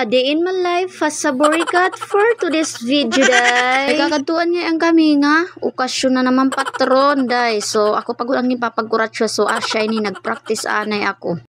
A day in my life as a borikat for today's video, day. Nagkakatuan niya ang kami nga. Okasyon na naman patron, day. So, ako pagod ang nipapagkurat siya. So, siya ini nag-practice anay ako.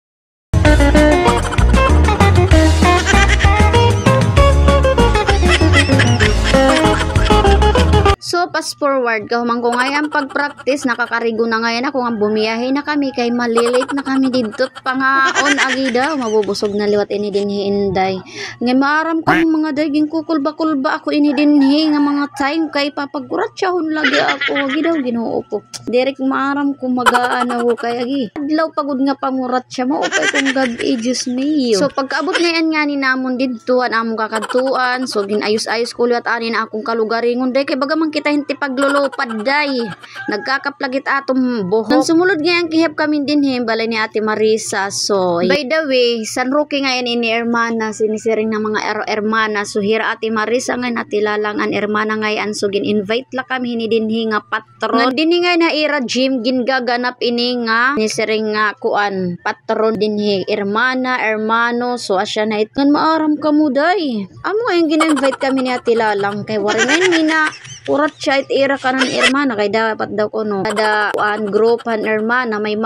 So, fast forward, kahuman ko ngayon pag-practice, nakakarigo na ngayon ako nga bumiyahe na kami, kay malilate na kami dito, pangaon agi daw, mabubusog na liwat ini dinhi inday. Ngay maaram ko mga daging kukulba-kulba ako ini dinhi nga mga time, kay papagkurat siya lagi ako, agi daw ginoo ko. Direk maaram ko magaan ako kay agi. Adlaw pagod nga pangurat siya, maupay kong gabi, Diyos mayo. So, pagkaabot ngayon nga ni namon dito, among kakadtuan, so ginayos-ayos ko liwat anin akong kalugaringon, day, kay bagamang kita hindi paglulupad, day. Nagkakaplagit atong buhok. Nang sumulod ngayon kihap kami din balay ni Ate Marisa. So, by the way, San Roque ngayon ini hermana, sinisiring ng mga hermana. So, hira Ate Marisa ngayon, Ate Lalang ang hermana ngayon. So, gin-invite la kami ni dinhi nga patron. Nga dinhi ngayon na ira gym, gingaganap ini nga, sinisiring nga kuan, patron dinhi, hermana, hermano. So, asya na itkan maaram ka mo, day. Amo ngayon gin-invite kami ni Ate Lalang, kay wari ngayon nina, urat siya it ira ka ng hermana, kay dapat daw ko no kada group han hermana may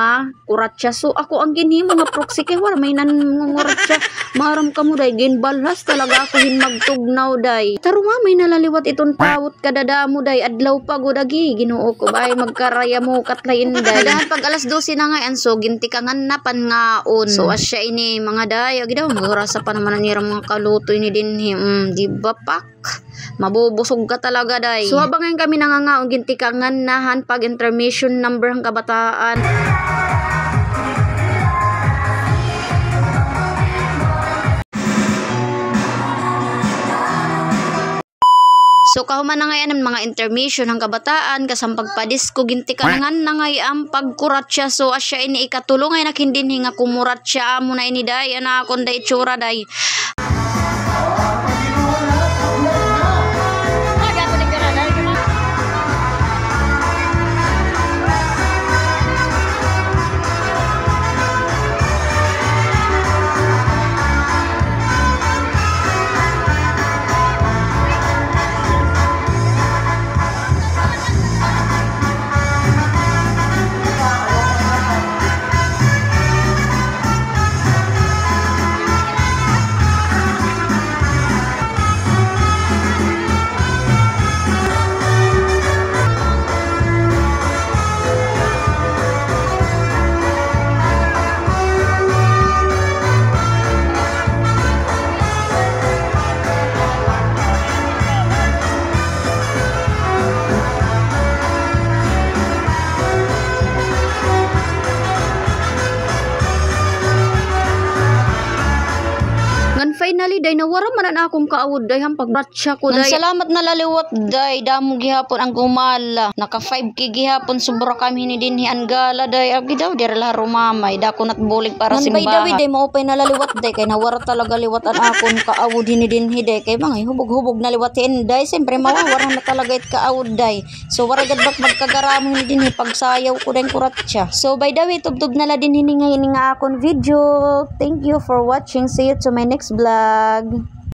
urat siya. So ako ang ginhimo nga proxy kay war may nangungurat siya, maram ka mo day, ginbalhas talaga ako magtugnaw, day. Tarunga may nalaliwat itong tawot kadada mo, day. Adlaw pagod agi, Ginoo ko bay magkaraya mo katlayin, day. Dahil pag alas 12 na ngayon, so gintikangan na pan ngaon. So asya ini mga day, agi daw magurasa pa naman nira mga kaluto ini dinhi, di ba pak mabubusog ka talaga, day. So habang ngayon kami nangangaong gintikangan nahan pag intermission number ang kabataan. So kahuman na ngayon ang mga intermission ng kabataan, kasang pagpadisko gintikangan na ngayon ang pagkurat siya. So asya ini ikatulong ngayon nakindin nga kumurat siya amo na ini, day. Ana akong day tsura, day. Finally, day, nawara man na akong kaawod, day, ang pagratsa ko, day. Salamat na laliwat, day, damo gihapon ang gumala. Naka 5K gihapon, sobra kami ni dinhi ang gala, day. Agi daw, dira laro mamay, dako nat bulig para simbahan. By the way, day, maupay na laliwat, day, kay nawara talaga liwatan akong kaawod ni dinhi, day. Kay bangay, hubog-hubog na liwatin, day. Siyempre, mawawara na talaga it kaawod, day. So, waragad bak magkagaramo ni dinhi, pagsayaw ko din kuratsa. So, by the way, tubtub na la dinhi ngayon nga akong video. Thank you for watching. See you to my next vlog.